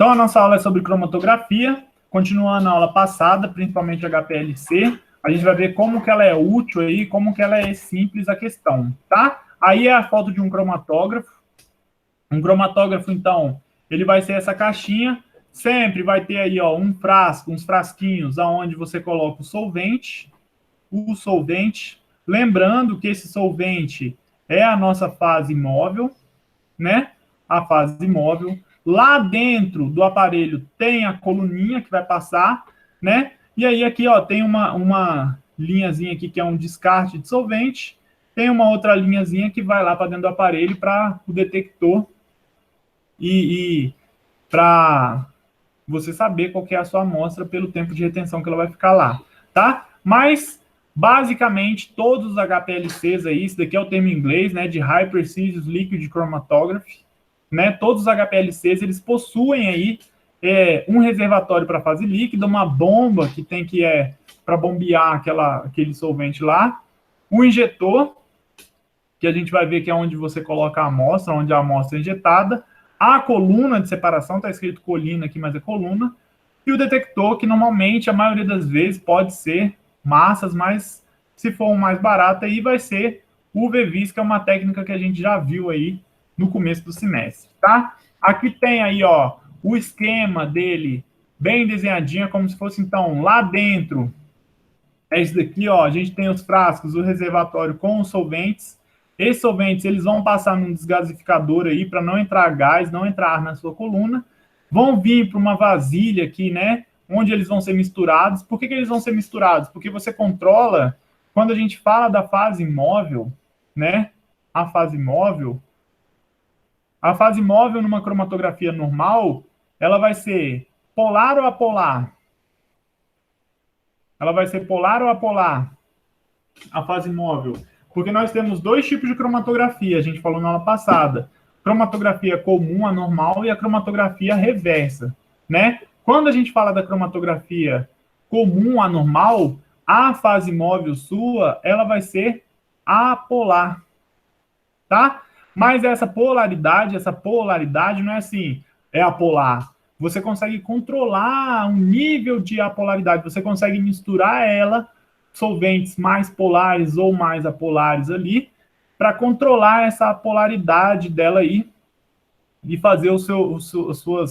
Então, a nossa aula é sobre cromatografia. Continuando a aula passada, principalmente HPLC, a gente vai ver como que ela é útil aí, como que ela é simples a questão, tá? Aí é a foto de um cromatógrafo. Um cromatógrafo, então, ele vai ser essa caixinha. Sempre vai ter aí, ó, um frasco, uns frasquinhos, aonde você coloca o solvente. Lembrando que esse solvente é a nossa fase móvel, né? A fase móvel. Lá dentro do aparelho tem a coluninha que vai passar, né? E aí aqui, ó, tem uma linhazinha aqui que é um descarte de solvente. Tem uma outra linhazinha que vai lá para dentro do aparelho para o detector e para você saber qual que é a sua amostra pelo tempo de retenção que ela vai ficar lá, tá? Mas, basicamente, todos os HPLCs aí, isso daqui é o termo em inglês, né, de High Precision Liquid Chromatography, né? Todos os HPLCs, eles possuem aí um reservatório para fase líquida, uma bomba que tem que para bombear aquele solvente lá, um injetor, que a gente vai ver que é onde você coloca a amostra, onde a amostra é injetada, a coluna de separação, está escrito colina aqui, mas é coluna, e o detector, que normalmente, a maioria das vezes, pode ser massas, mas se for o mais barato, aí vai ser o UV-Vis, que é uma técnica que a gente já viu aí no começo do semestre, tá? Aqui tem aí, ó, o esquema dele bem desenhadinho, como se fosse, então, lá dentro, é isso daqui, ó, a gente tem os frascos, o reservatório com os solventes. Esses solventes, eles vão passar num desgasificador aí para não entrar gás, não entrar ar na sua coluna. Vão vir para uma vasilha aqui, né, onde eles vão ser misturados. Por que eles vão ser misturados? Porque você controla, quando a gente fala da fase móvel, né, a fase móvel numa cromatografia normal, ela vai ser polar ou apolar? Ela vai ser polar ou apolar? A fase móvel. Porque nós temos dois tipos de cromatografia, a gente falou na aula passada. Cromatografia comum, a normal, e a cromatografia reversa, né? Quando a gente fala da cromatografia comum, a normal, a fase móvel sua, ela vai ser apolar, tá? Mas essa polaridade não é assim, é apolar. Você consegue controlar um nível de apolaridade, você consegue misturar ela, solventes mais polares ou mais apolares ali, para controlar essa polaridade dela aí e fazer a sua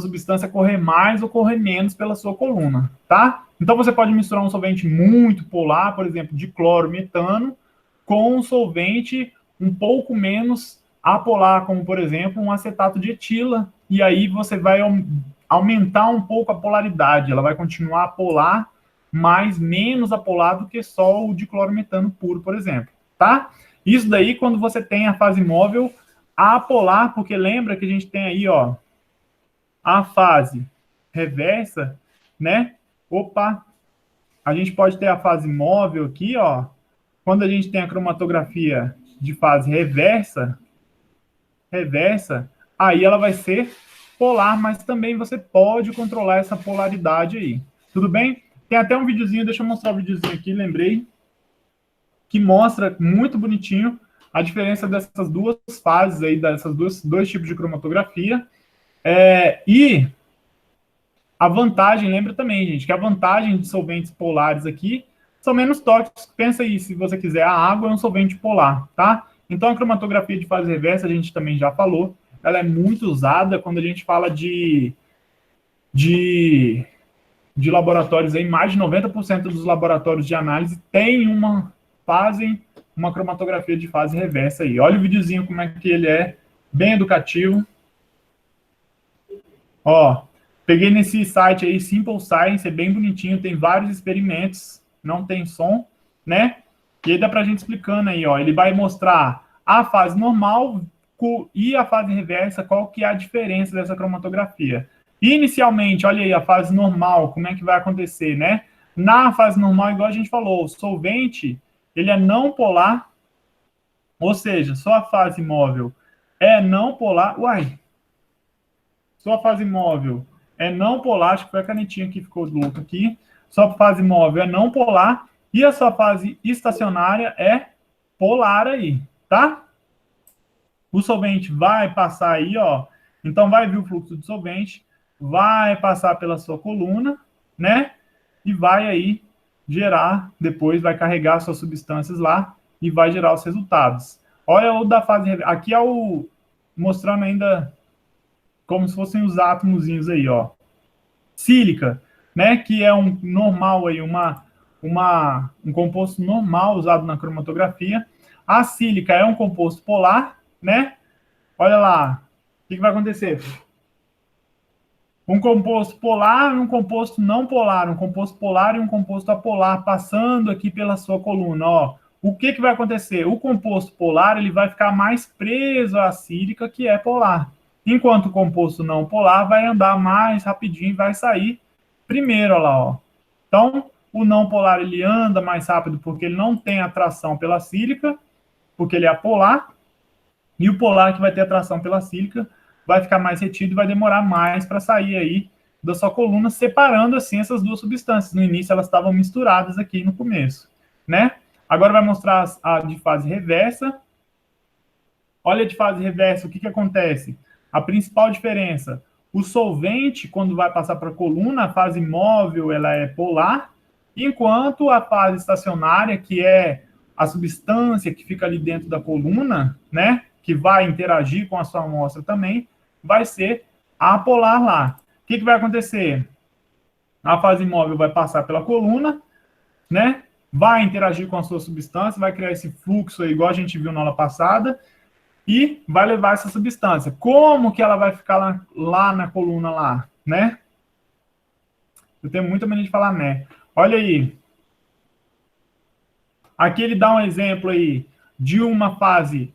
substância correr mais ou correr menos pela sua coluna, tá? Então você pode misturar um solvente muito polar, por exemplo, de clorometano, com um solvente um pouco menos apolar, como por exemplo um acetato de etila, e aí você vai aumentar um pouco a polaridade, ela vai continuar apolar, mas menos apolar do que só o de clorometano puro, por exemplo, tá? Isso daí quando você tem a fase móvel apolar, porque lembra que a gente tem aí, ó, a fase reversa, né? Opa, a gente pode ter a fase móvel aqui, ó. Quando a gente tem a cromatografia de fase reversa, aí ela vai ser polar, mas também você pode controlar essa polaridade aí. Tudo bem? Tem até um videozinho, deixa eu mostrar o videozinho aqui, lembrei, que mostra muito bonitinho a diferença dessas duas fases aí, dois tipos de cromatografia. E a vantagem, lembra também, gente, que a vantagem de solventes polares aqui são menos tóxicos. Pensa aí, se você quiser, a água é um solvente polar, tá? Então, a cromatografia de fase reversa, a gente também já falou, ela é muito usada quando a gente fala de laboratórios aí, mais de 90% dos laboratórios de análise fazem uma cromatografia de fase reversa aí. Olha o videozinho como é que ele é, bem educativo. Ó, peguei nesse site aí, Simple Science, é bem bonitinho, tem vários experimentos, não tem som, né? E aí dá pra gente explicando aí, ó, ele vai mostrar a fase normal e a fase reversa, qual que é a diferença dessa cromatografia. Inicialmente, olha aí, a fase normal, como é que vai acontecer, né? Na fase normal, igual a gente falou, o solvente, ele é não polar, ou seja, só a fase móvel é não polar. Sua fase móvel é não polar, acho que foi a canetinha que ficou louca aqui. Sua fase móvel é não polar e a sua fase estacionária é polar aí, tá? O solvente vai passar aí, ó, Então, vai vir o fluxo de solvente, vai passar pela sua coluna, né? E vai aí gerar, depois vai carregar suas substâncias lá e vai gerar os resultados. Olha o da fase, aqui é o mostrando ainda como se fossem os átomozinhos aí, ó. Sílica, né, que é um normal aí, um composto normal usado na cromatografia. A sílica é um composto polar, né? Olha lá, o que vai acontecer? Um composto polar e um composto não polar, um composto polar e um composto apolar passando aqui pela sua coluna, ó. O que vai acontecer? O composto polar ele vai ficar mais preso à sílica, que é polar, enquanto o composto não polar vai andar mais rapidinho e vai sair primeiro, olha lá, ó. Então, o não polar ele anda mais rápido porque ele não tem atração pela sílica, porque ele é apolar, e o polar que vai ter atração pela sílica vai ficar mais retido e vai demorar mais para sair aí da sua coluna, separando assim essas duas substâncias. No início elas estavam misturadas aqui no começo, né? Agora vai mostrar a de fase reversa. Olha a de fase reversa, o que acontece? A principal diferença, o solvente, quando vai passar para a coluna, a fase móvel ela é polar, enquanto a fase estacionária, que é a substância que fica ali dentro da coluna, né, que vai interagir com a sua amostra também, vai ser apolar lá. O que vai acontecer? A fase móvel vai passar pela coluna, né, vai interagir com a sua substância, vai criar esse fluxo aí, igual a gente viu na aula passada, e vai levar essa substância. Como que ela vai ficar lá na coluna lá, né? Eu tenho muita mania de falar né. Olha aí. Aqui ele dá um exemplo aí de uma fase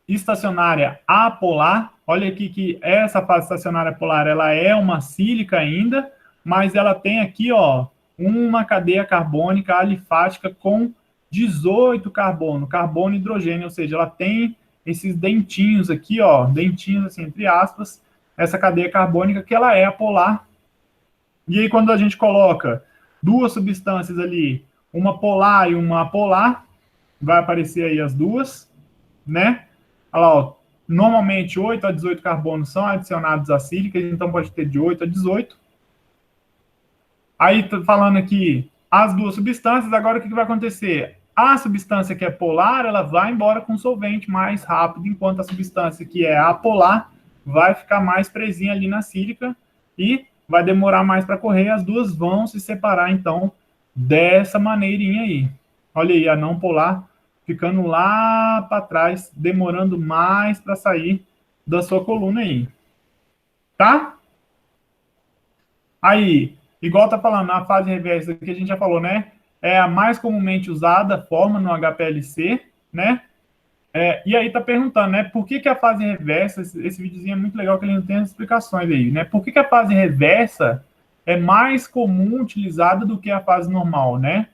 estacionária apolar. Olha aqui que essa fase estacionária polar, ela é uma sílica ainda, mas ela tem aqui, ó, uma cadeia carbônica alifática com 18 carbono e hidrogênio, ou seja, ela tem esses dentinhos aqui, ó, dentinhos assim, entre aspas, essa cadeia carbônica que ela é apolar. E aí quando a gente coloca duas substâncias ali, uma polar e uma apolar, vai aparecer aí as duas, né? Olha lá, ó, normalmente 8 a 18 carbonos são adicionados à sílica, então pode ter de 8 a 18. Aí falando aqui as duas substâncias, agora o que vai acontecer? A substância que é polar, ela vai embora com solvente mais rápido, enquanto a substância que é apolar vai ficar mais presinha ali na sílica e vai demorar mais para correr. As duas vão se separar, então, dessa maneirinha aí. Olha aí, a não polar ficando lá para trás, demorando mais para sair da sua coluna aí. Tá? Aí, igual tá falando, na fase reversa que a gente já falou, né? É a mais comumente usada forma no HPLC, né? E aí tá perguntando, né? Por que a fase reversa, esse videozinho é muito legal que ele não tem as explicações aí, né? Por que a fase reversa é mais comum utilizada do que a fase normal, né?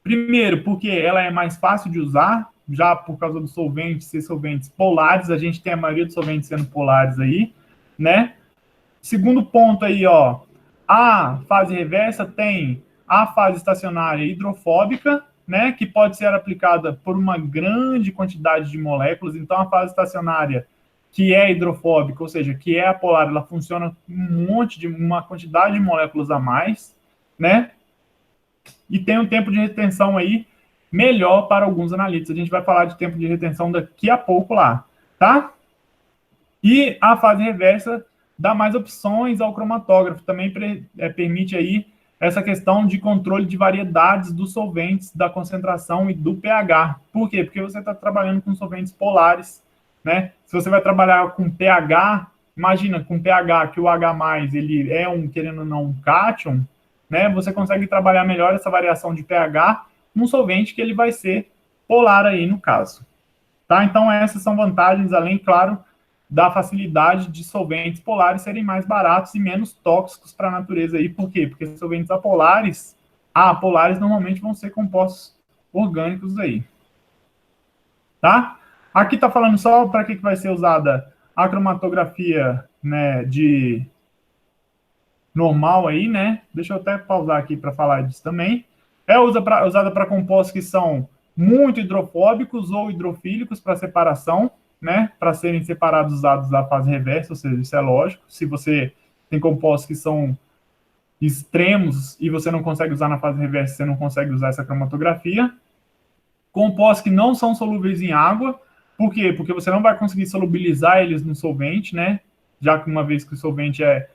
Primeiro, porque ela é mais fácil de usar, já por causa dos solventes, ser solventes polares, a gente tem a maioria dos solventes sendo polares aí, né? Segundo ponto aí, ó, a fase reversa tem a fase estacionária hidrofóbica, né, que pode ser aplicada por uma grande quantidade de moléculas. Então, a fase estacionária, que é hidrofóbica, ou seja, que é apolar, ela funciona uma quantidade de moléculas a mais, né? E tem um tempo de retenção aí melhor para alguns analíticos. A gente vai falar de tempo de retenção daqui a pouco lá, tá? E a fase reversa dá mais opções ao cromatógrafo, também permite aí essa questão de controle de variedades dos solventes, da concentração e do pH. Por quê? Porque você está trabalhando com solventes polares, né? Se você vai trabalhar com pH, imagina, com pH que o H+, ele é querendo ou não, um cátion, né? Você consegue trabalhar melhor essa variação de pH num solvente que ele vai ser polar aí no caso. Tá? Então essas são vantagens, além, claro, da facilidade de solventes polares serem mais baratos e menos tóxicos para a natureza aí. Por quê? Porque solventes apolares normalmente vão ser compostos orgânicos aí. Tá? Aqui está falando só para que vai ser usada a cromatografia, né, de normal aí, né? Deixa eu até pausar aqui para falar disso também. É usada para compostos que são muito hidrofóbicos ou hidrofílicos para separação, né, para serem separados usados da fase reversa, ou seja, isso é lógico. Se você tem compostos que são extremos e você não consegue usar na fase reversa, você não consegue usar essa cromatografia. Compostos que não são solúveis em água, por quê? Porque você não vai conseguir solubilizar eles no solvente, né? Já que uma vez que o solvente é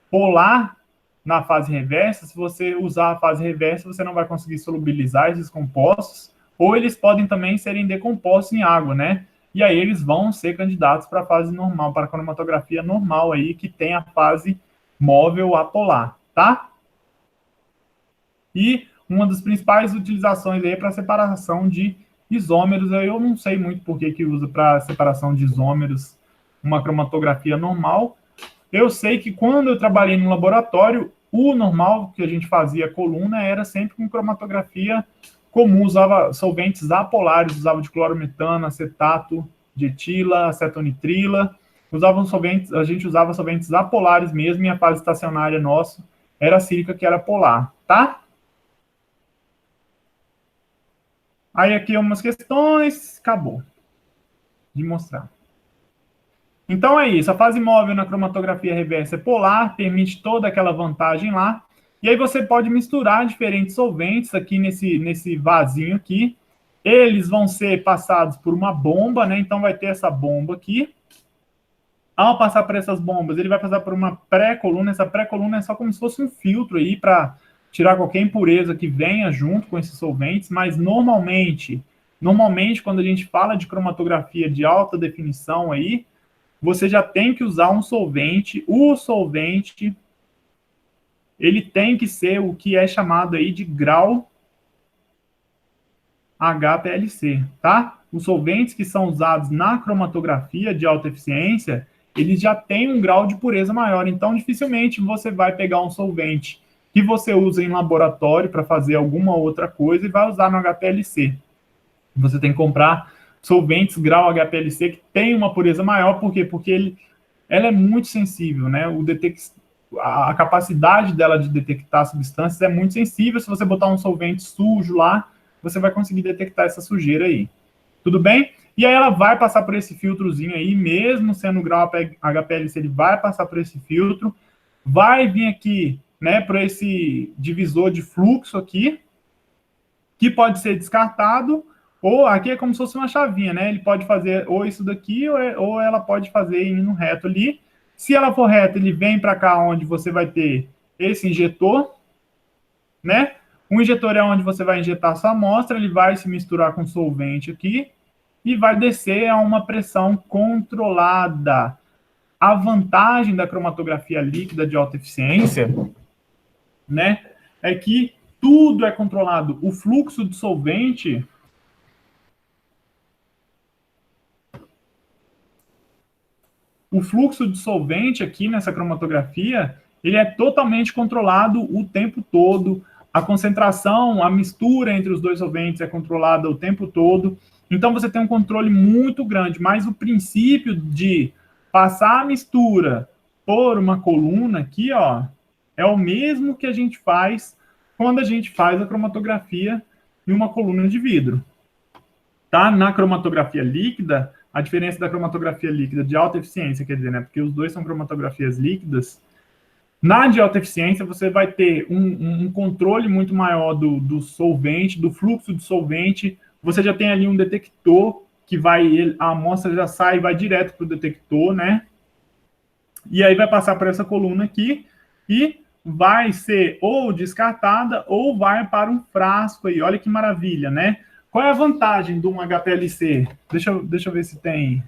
polar na fase reversa, se você usar a fase reversa, você não vai conseguir solubilizar esses compostos, ou eles podem também serem decompostos em água, né? E aí eles vão ser candidatos para a fase normal, para a cromatografia normal aí, que tem a fase móvel apolar, tá? E uma das principais utilizações aí é para separação de isômeros. Eu não sei muito por que usa para separação de isômeros uma cromatografia normal. Eu sei que quando eu trabalhei no laboratório, o normal que a gente fazia coluna era sempre com cromatografia comum, usava solventes apolares, usava de clorometano, acetato de etila, acetonitrila, a gente usava solventes apolares mesmo, e a fase estacionária nossa era a sílica, que era polar, tá? Aí aqui umas questões, acabou de mostrar. Então é isso, a fase móvel na cromatografia reversa é polar, permite toda aquela vantagem lá, e aí você pode misturar diferentes solventes aqui nesse vasinho aqui, eles vão ser passados por uma bomba, né, então vai ter essa bomba aqui. Ao passar por essas bombas, ele vai passar por uma pré-coluna, essa pré-coluna é só como se fosse um filtro aí para tirar qualquer impureza que venha junto com esses solventes, mas normalmente, quando a gente fala de cromatografia de alta definição aí, você já tem que usar um solvente. O solvente, ele tem que ser o que é chamado aí de grau HPLC, tá? Os solventes que são usados na cromatografia de alta eficiência, eles já têm um grau de pureza maior, então dificilmente você vai pegar um solvente que você usa em laboratório para fazer alguma outra coisa e vai usar no HPLC. Você tem que comprar solventes grau HPLC que tem uma pureza maior, por quê? Porque ela é muito sensível, né? A capacidade dela de detectar substâncias é muito sensível. Se você botar um solvente sujo lá, você vai conseguir detectar essa sujeira aí. Tudo bem? E aí ela vai passar por esse filtrozinho aí, mesmo sendo grau HPLC, ele vai passar por esse filtro, vai vir aqui, né, para esse divisor de fluxo aqui, que pode ser descartado, ou aqui é como se fosse uma chavinha, né? Ele pode fazer ou isso daqui, ou ela pode fazer indo reto ali. Se ela for reta, ele vem para cá, onde você vai ter esse injetor, né? O injetor é onde você vai injetar sua amostra, ele vai se misturar com solvente aqui e vai descer a uma pressão controlada. A vantagem da cromatografia líquida de alta eficiência, né, é que tudo é controlado. O fluxo de solvente aqui nessa cromatografia, ele é totalmente controlado o tempo todo. A concentração, a mistura entre os dois solventes é controlada o tempo todo. Então, você tem um controle muito grande, mas o princípio de passar a mistura por uma coluna aqui, ó, é o mesmo que a gente faz quando a gente faz a cromatografia em uma coluna de vidro. Tá? Na cromatografia líquida, a diferença da cromatografia líquida de alta eficiência, quer dizer, né, porque os dois são cromatografias líquidas, na de alta eficiência você vai ter um controle muito maior do solvente, do fluxo de solvente, você já tem ali um detector que a amostra já sai e vai direto para o detector, né? E aí vai passar por essa coluna aqui e vai ser ou descartada ou vai para um frasco aí. Olha que maravilha, né? Qual é a vantagem de um HPLC? Deixa eu ver se tem.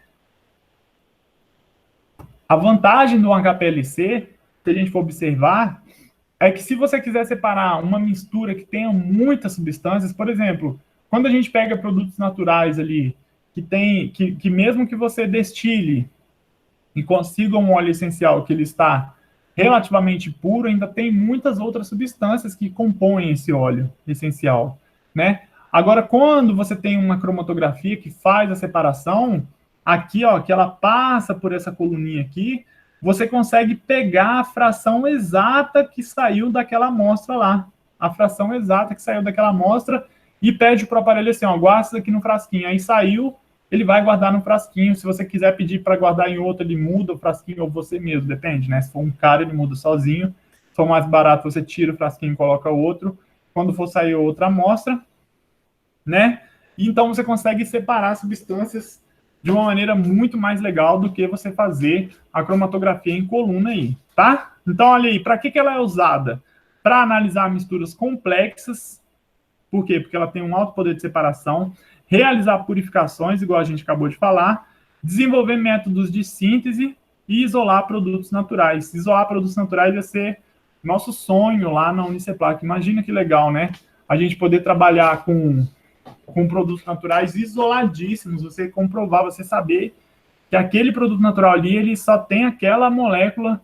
A vantagem do HPLC, se a gente for observar, é que se você quiser separar uma mistura que tenha muitas substâncias, por exemplo, quando a gente pega produtos naturais ali, que mesmo que você destile e consiga um óleo essencial que ele está relativamente puro, ainda tem muitas outras substâncias que compõem esse óleo essencial, né? Agora, quando você tem uma cromatografia que faz a separação, aqui, ó, que ela passa por essa coluninha aqui, você consegue pegar a fração exata que saiu daquela amostra lá. A fração exata que saiu daquela amostra e pede para o aparelho assim, ó, guarda isso aqui no frasquinho. Aí saiu, ele vai guardar no frasquinho. Se você quiser pedir para guardar em outro, ele muda o frasquinho, ou você mesmo, depende, né? Se for um caro, ele muda sozinho. Se for mais barato, você tira o frasquinho e coloca outro. Quando for sair outra amostra, né? Então você consegue separar substâncias de uma maneira muito mais legal do que você fazer a cromatografia em coluna aí, tá? Então, olha aí, para que ela é usada? Para analisar misturas complexas. Por quê? Porque ela tem um alto poder de separação, realizar purificações, igual a gente acabou de falar, desenvolver métodos de síntese e isolar produtos naturais. Isolar produtos naturais vai ser nosso sonho lá na Uniceplac. Imagina que legal, né? A gente poder trabalhar com produtos naturais isoladíssimos, você comprovar, você saber que aquele produto natural ali, ele só tem aquela molécula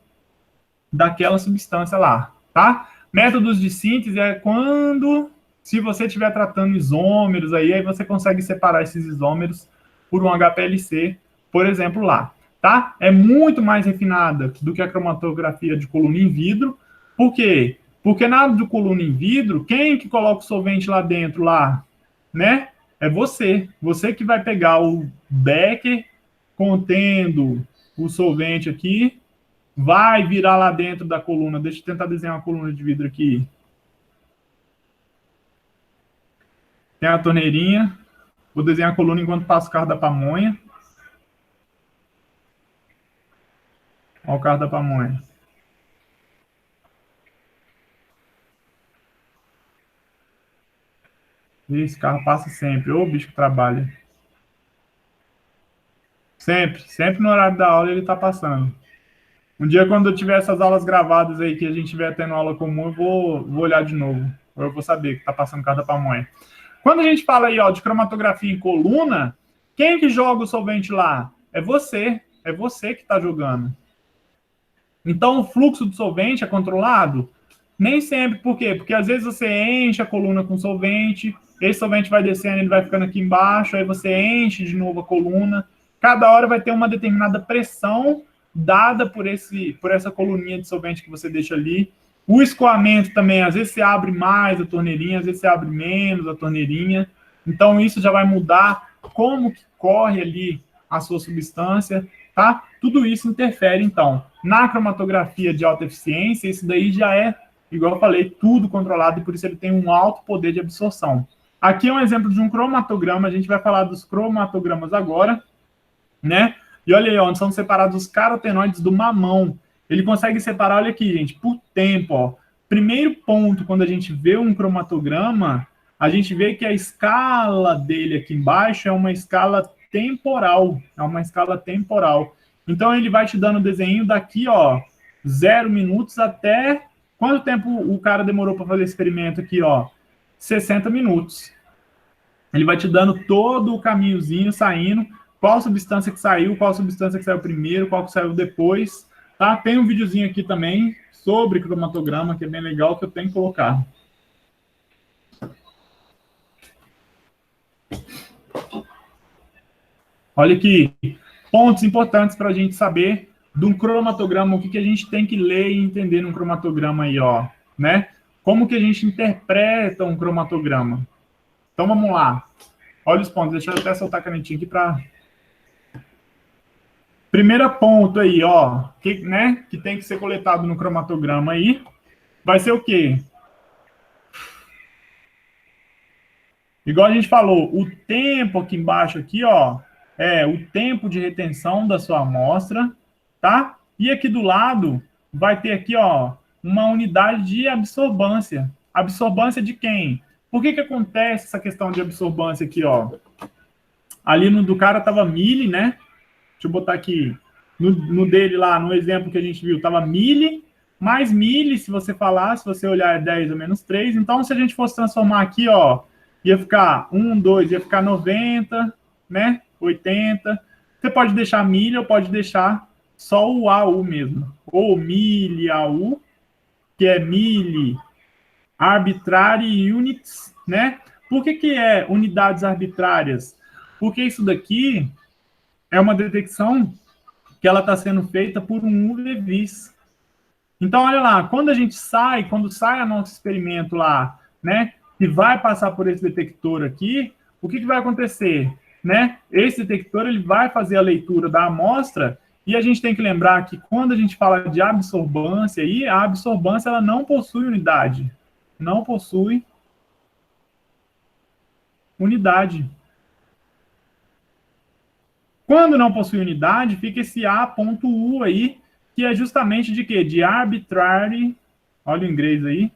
daquela substância lá, tá? Métodos de síntese é quando, se você estiver tratando isômeros, aí você consegue separar esses isômeros por um HPLC, por exemplo, lá, tá? É muito mais refinada do que a cromatografia de coluna in vidro. Por quê? Porque na de coluna in vidro, quem que coloca o solvente lá dentro, lá, né? É você. Você que vai pegar o becker contendo o solvente aqui, vai virar lá dentro da coluna. Deixa eu tentar desenhar uma coluna de vidro aqui. Tem a torneirinha. Vou desenhar a coluna enquanto passo o carro da pamonha. Olha o carro da pamonha. Esse carro passa sempre. Ô, bicho que trabalha. Sempre. Sempre no horário da aula ele tá passando. Um dia, quando eu tiver essas aulas gravadas aí, que a gente estiver tendo aula comum, eu vou olhar de novo. Eu vou saber que tá passando carro da pamonha. Quando a gente fala aí, ó, de cromatografia em coluna, quem que joga o solvente lá? É você. É você que está jogando. Então, o fluxo do solvente é controlado? Nem sempre. Por quê? Porque às vezes você enche a coluna com solvente, esse solvente vai descendo, ele vai ficando aqui embaixo, aí você enche de novo a coluna. Cada hora vai ter uma determinada pressão dada por essa coluninha de solvente que você deixa ali. O escoamento também, às vezes você abre mais a torneirinha, às vezes você abre menos a torneirinha. Então, isso já vai mudar como que corre ali a sua substância, tá? Tudo isso interfere, então. Na cromatografia de alta eficiência, isso daí já é, igual eu falei, tudo controlado e por isso ele tem um alto poder de absorção. Aqui é um exemplo de um cromatograma, a gente vai falar dos cromatogramas agora, né? E olha aí, onde são separados os carotenoides do mamão. Ele consegue separar, olha aqui, gente, por tempo, ó. Primeiro ponto, quando a gente vê um cromatograma, a gente vê que a escala dele aqui embaixo é uma escala temporal. É uma escala temporal. Então, ele vai te dando o desenho daqui, ó, 0 minutos até... Quanto tempo o cara demorou para fazer o experimento aqui, ó? 60 minutos. Ele vai te dando todo o caminhozinho saindo, qual substância que saiu, qual substância que saiu primeiro, qual que saiu depois, tá? Tem um videozinho aqui também sobre cromatograma, que é bem legal, que eu tenho que colocar. Olha aqui, pontos importantes para a gente saber de um cromatograma, o que a gente tem que ler e entender num cromatograma aí, ó, né? Como que a gente interpreta um cromatograma? Então, vamos lá. Olha os pontos, deixa eu até soltar a canetinha aqui para... Primeiro ponto aí, ó, que tem que ser coletado no cromatograma aí, vai ser o quê? Igual a gente falou, o tempo aqui embaixo, aqui, ó, é o tempo de retenção da sua amostra, tá? E aqui do lado vai ter aqui, ó, uma unidade de absorbância. Absorbância de quem? Por que acontece essa questão de absorbância aqui, ó? Ali no do cara tava mili, né? Deixa eu botar aqui. No dele lá, no exemplo que a gente viu, tava mili, mais mili, se você falar, se você olhar é 10 ou menos 3. Então, se a gente fosse transformar aqui, ó, ia ficar 1, 2, ia ficar 90, né? 80. Você pode deixar mili ou pode deixar só o AU mesmo. Ou mili AU, que é mili arbitrary units, né? Por que é unidades arbitrárias? Porque isso daqui é uma detecção que ela está sendo feita por um UV-Vis. Então, olha lá, quando sai a nosso experimento lá, né, e vai passar por esse detector aqui, o que vai acontecer? né? Esse detector ele vai fazer a leitura da amostra e a gente tem que lembrar que quando a gente fala de absorbância, aí, a absorbância ela não possui unidade. Não possui unidade. Quando não possui unidade, fica esse A.U aí, que é justamente de quê? De arbitrary, olha o inglês aí,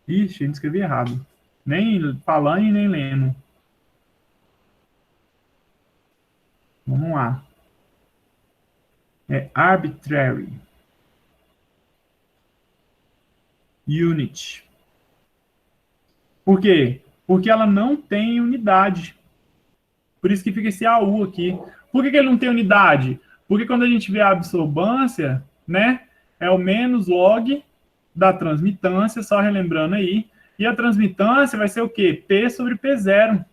ixi, eu escrevi errado, nem falando e nem lendo. Vamos lá. É arbitrary unit. Por quê? Porque ela não tem unidade. Por isso que fica esse AU aqui. Por que ele não tem unidade? Porque quando a gente vê a absorbância, né, é o menos log da transmitância, só relembrando aí. E a transmitância vai ser o quê? P sobre P0,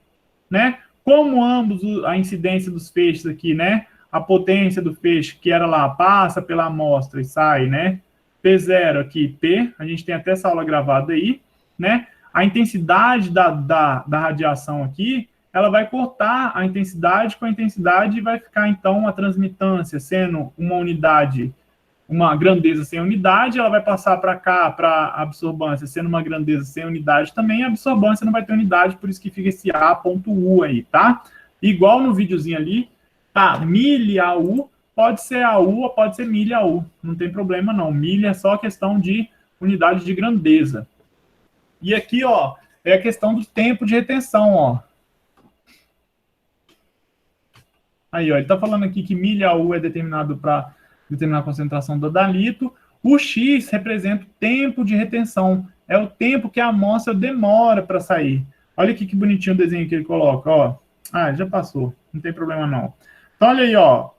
né? Como ambos, a incidência dos feixes aqui, né? A potência do feixe, que era lá, passa pela amostra e sai, né? P0 aqui, P, a gente tem até essa aula gravada aí, né? A intensidade da radiação aqui, ela vai cortar a intensidade com a intensidade e vai ficar, então, a transmitância sendo uma unidade, uma grandeza sem unidade, ela vai passar para cá, para a absorbância, sendo uma grandeza sem unidade também, a absorbância não vai ter unidade, por isso que fica esse A.U aí, tá? Igual no videozinho ali, tá, milha-U, pode ser AU ou pode ser milha-U, não tem problema não, milha é só questão de unidade de grandeza. E aqui, ó, é a questão do tempo de retenção, ó. Aí, ó, ele está falando aqui que milha-U é determinado para determinar a concentração do odalito. O X representa o tempo de retenção. É o tempo que a amostra demora para sair. Olha aqui que bonitinho o desenho que ele coloca, ó. Ah, já passou. Não tem problema, não. Então, olha aí, ó.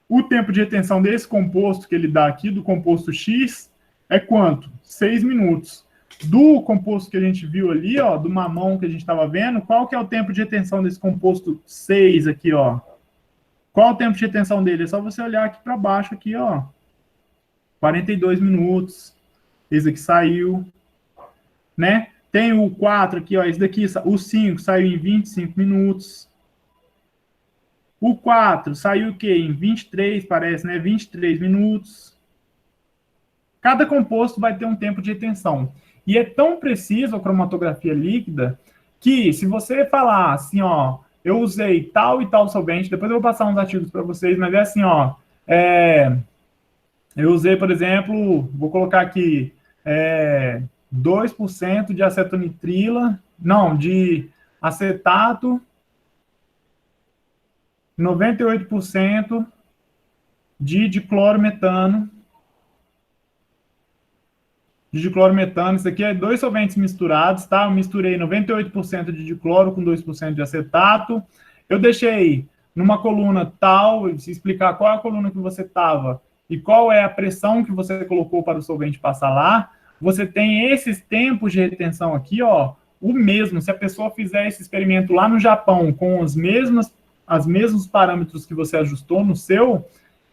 O tempo de retenção desse composto que ele dá aqui, do composto X, é quanto? 6 minutos. Do composto que a gente viu ali, ó, do mamão que a gente estava vendo, qual que é o tempo de retenção desse composto 6 aqui, ó? Qual o tempo de retenção dele? É só você olhar aqui para baixo, aqui, ó. 42 minutos. Esse aqui saiu, né? Tem o 4 aqui, ó. Esse daqui, o 5 saiu em 25 minutos. O 4 saiu o quê? Em 23, parece, né? 23 minutos. Cada composto vai ter um tempo de retenção. E é tão preciso a cromatografia líquida que, se você falar assim, ó, eu usei tal e tal solvente, depois eu vou passar uns artigos para vocês, mas é assim, ó, eu usei, por exemplo, vou colocar aqui, 2% de acetonitrila, não, de acetato, 98% de diclorometano, de diclorometano, isso aqui é 2 solventes misturados, tá? Eu misturei 98% de dicloro com 2% de acetato. Eu deixei numa coluna tal, se explicar qual é a coluna que você estava e qual é a pressão que você colocou para o solvente passar lá. Você tem esses tempos de retenção aqui, ó, o mesmo. Se a pessoa fizer esse experimento lá no Japão com os mesmos parâmetros que você ajustou no seu,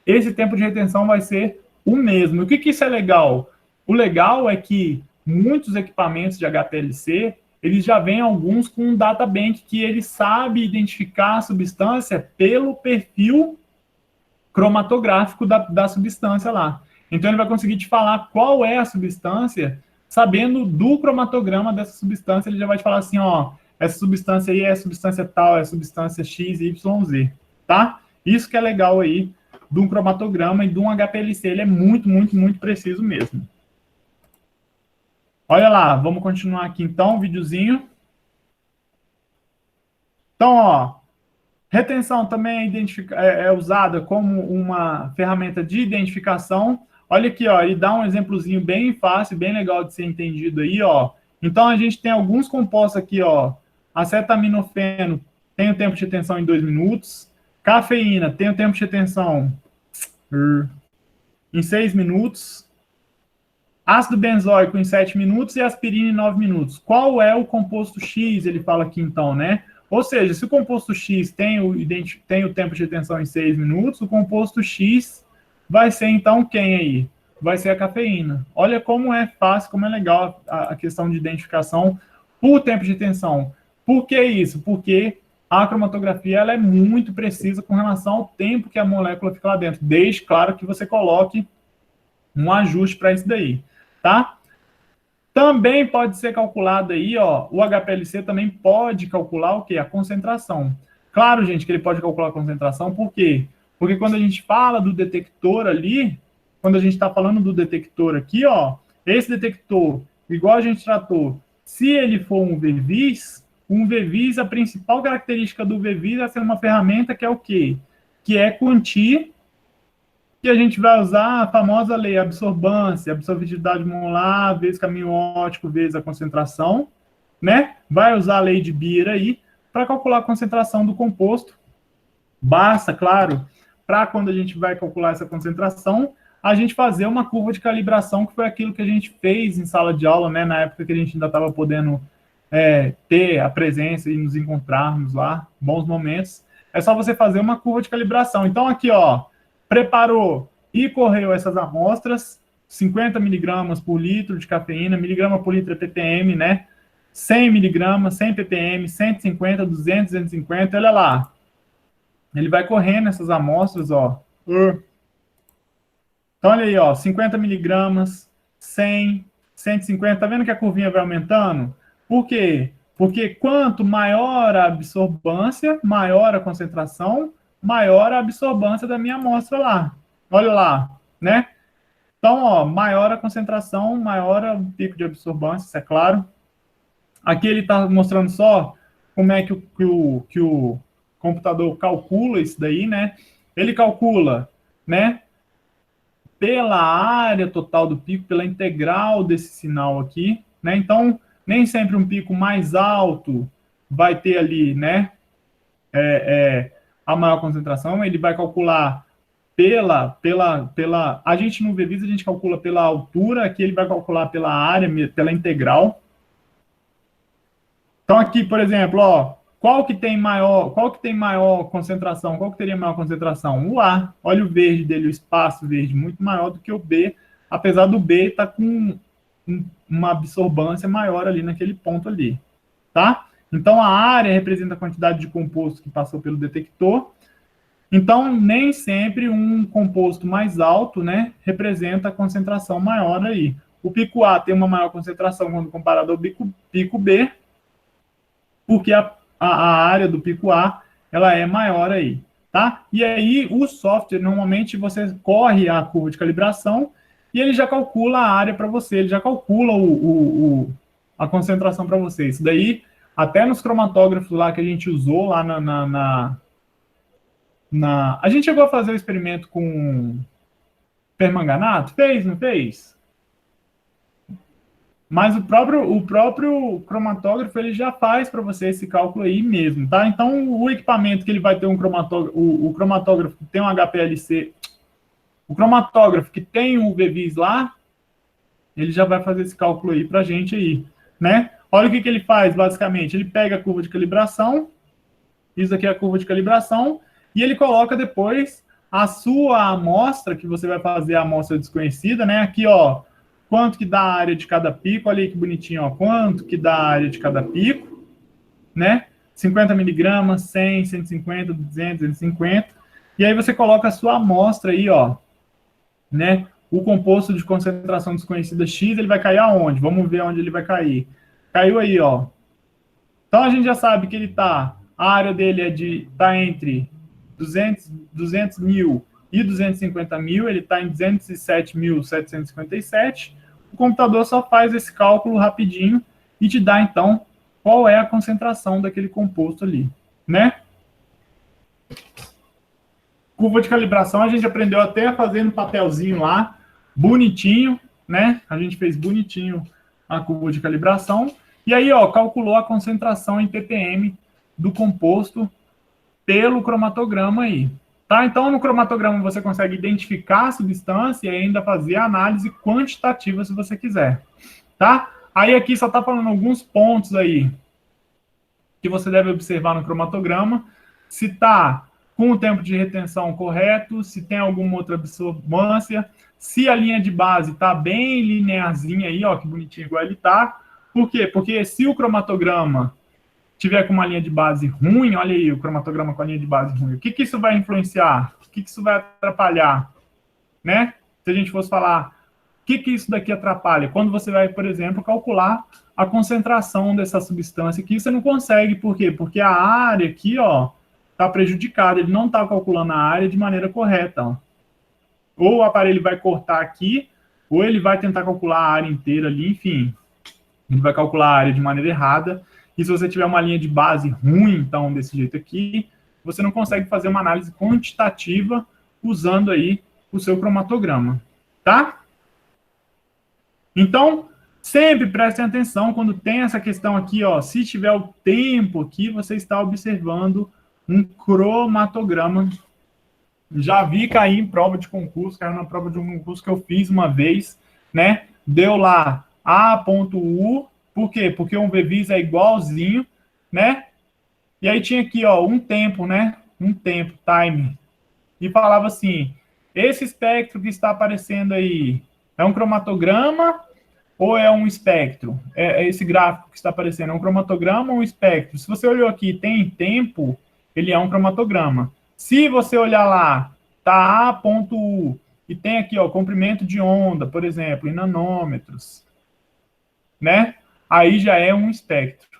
esse tempo de retenção vai ser o mesmo. O que isso é legal? O legal é que muitos equipamentos de HPLC, eles já vêm alguns com um databank que ele sabe identificar a substância pelo perfil cromatográfico da substância lá. Então, ele vai conseguir te falar qual é a substância, sabendo do cromatograma dessa substância, ele já vai te falar assim, ó, essa substância aí é a substância tal, é a substância X, Y, Z, tá? Isso que é legal aí de um cromatograma e de um HPLC, ele é muito, muito, muito preciso mesmo. Olha lá, vamos continuar aqui então, o videozinho. Então, ó, retenção também é usada como uma ferramenta de identificação. Olha aqui, ó, ele dá um exemplozinho bem fácil, bem legal de ser entendido aí, ó. Então, a gente tem alguns compostos aqui, ó. Acetaminofeno tem o tempo de retenção em 2 minutos. Cafeína tem o tempo de retenção em 6 minutos. Ácido benzoico em 7 minutos e aspirina em 9 minutos. Qual é o composto X? Ele fala aqui então, né? Ou seja, se o composto X tem o tempo de retenção em 6 minutos, o composto X vai ser então quem aí? Vai ser a cafeína. Olha como é fácil, como é legal a questão de identificação por tempo de retenção. Por que isso? Porque a cromatografia ela é muito precisa com relação ao tempo que a molécula fica lá dentro, desde, claro, que você coloque um ajuste para isso daí, tá? Também pode ser calculado aí, ó, o HPLC também pode calcular o quê? A concentração. Claro, gente, que ele pode calcular a concentração, por quê? Porque quando a gente fala do detector ali, quando a gente está falando do detector aqui, ó, esse detector, igual a gente tratou, se ele for um VVIS, a principal característica do VVIS é ser uma ferramenta que é o quê? Que é quantia, que a gente vai usar a famosa lei absorbância, absorvibilidade molar, vezes caminho óptico, vezes a concentração, né? Vai usar a lei de Beer aí para calcular a concentração do composto. Basta, claro, para quando a gente vai calcular essa concentração, a gente fazer uma curva de calibração, que foi aquilo que a gente fez em sala de aula, né? Na época que a gente ainda estava podendo ter a presença e nos encontrarmos lá, bons momentos. É só você fazer uma curva de calibração. Então, aqui, ó, preparou e correu essas amostras, 50 miligramas por litro de cafeína, miligrama por litro é ppm, né? 100 miligramas, 100 ppm, 150, 200, 250, olha lá. Ele vai correndo essas amostras, ó. Então, olha aí, ó, 50 miligramas, 100, 150, tá vendo que a curvinha vai aumentando? Por quê? Porque quanto maior a absorbância, maior a concentração, maior a absorbância da minha amostra lá. Olha lá, né? Então, ó, maior a concentração, maior o pico de absorbância, isso é claro. Aqui ele está mostrando só como é que o computador calcula isso daí, né? Ele calcula, né? Pela área total do pico, pela integral desse sinal aqui, né? Então, nem sempre um pico mais alto vai ter ali, né? A maior concentração, ele vai calcular a gente no VVIS, a gente calcula pela altura, aqui ele vai calcular pela área, pela integral. Então aqui, por exemplo, ó, qual que tem maior concentração? Qual que teria maior concentração? O A. Olha o verde dele, o espaço verde, muito maior do que o B, apesar do B estar com uma absorbância maior ali naquele ponto ali, tá? Então a área representa a quantidade de composto que passou pelo detector. Então, nem sempre um composto mais alto, né, representa a concentração maior aí. O pico A tem uma maior concentração quando comparado ao pico B, porque a área do pico A ela é maior aí, tá? E aí o software, normalmente, você corre a curva de calibração e ele já calcula a área para você, ele já calcula a concentração para você. Isso daí, até nos cromatógrafos lá que a gente usou lá a gente chegou a fazer o experimento com permanganato? Fez, não fez? Mas o próprio cromatógrafo ele já faz para você esse cálculo aí mesmo, tá? Então, o equipamento que ele vai ter um cromatógrafo, o cromatógrafo que tem um HPLC, o cromatógrafo que tem um VVIS lá, ele já vai fazer esse cálculo aí para a gente aí, né? Olha o que ele faz, basicamente. Ele pega a curva de calibração, isso aqui é a curva de calibração, e ele coloca depois a sua amostra, que você vai fazer a amostra desconhecida, né? Aqui, ó, quanto que dá a área de cada pico, olha aí que bonitinho, ó, quanto que dá a área de cada pico, né? 50 miligramas, 100, 150, 200, 250, e aí você coloca a sua amostra aí, ó, né? O composto de concentração desconhecida X, ele vai cair aonde? Vamos ver onde ele vai cair. Caiu aí, ó. Então a gente já sabe que ele tá, a área dele tá entre 200 mil e 250 mil, ele está em 207.757. O computador só faz esse cálculo rapidinho e te dá, então, qual é a concentração daquele composto ali, né? Curva de calibração, a gente aprendeu até a fazer no papelzinho lá, bonitinho, né? A gente fez bonitinho a curva de calibração. E aí, ó, calculou a concentração em ppm do composto pelo cromatograma aí. Tá? Então, no cromatograma você consegue identificar a substância e ainda fazer a análise quantitativa, se você quiser. Tá? Aí aqui só está falando alguns pontos aí que você deve observar no cromatograma. Se está com o tempo de retenção correto, se tem alguma outra absorbância, se a linha de base está bem linearzinha aí, ó, que bonitinho igual ele está. Por quê? Porque se o cromatograma tiver com uma linha de base ruim, olha aí o cromatograma com a linha de base ruim, o que isso vai influenciar? O que isso vai atrapalhar? Né? Se a gente fosse falar, o que isso daqui atrapalha? Quando você vai, por exemplo, calcular a concentração dessa substância aqui, você não consegue, por quê? Porque a área aqui, ó, está prejudicada, ele não está calculando a área de maneira correta, ó. Ou o aparelho vai cortar aqui, ou ele vai tentar calcular a área inteira ali, enfim. Ele vai calcular a área de maneira errada. E se você tiver uma linha de base ruim, então, desse jeito aqui, você não consegue fazer uma análise quantitativa usando aí o seu cromatograma, tá? Então, sempre prestem atenção quando tem essa questão aqui, ó, se tiver o tempo aqui, você está observando um cromatograma. Já vi cair em prova de concurso, caiu na prova de um concurso que eu fiz uma vez, né? Deu lá A.U, por quê? Porque um VVIS é igualzinho, né? E aí tinha aqui, ó, um tempo, né? Um tempo, time. E falava assim, esse espectro que está aparecendo aí é um cromatograma ou é um espectro? É esse gráfico que está aparecendo, é um cromatograma ou um espectro? Se você olhou aqui, tem tempo, ele é um cromatograma. Se você olhar lá, tá A.U, e tem aqui, ó, comprimento de onda, por exemplo, em nanômetros, né? Aí já é um espectro,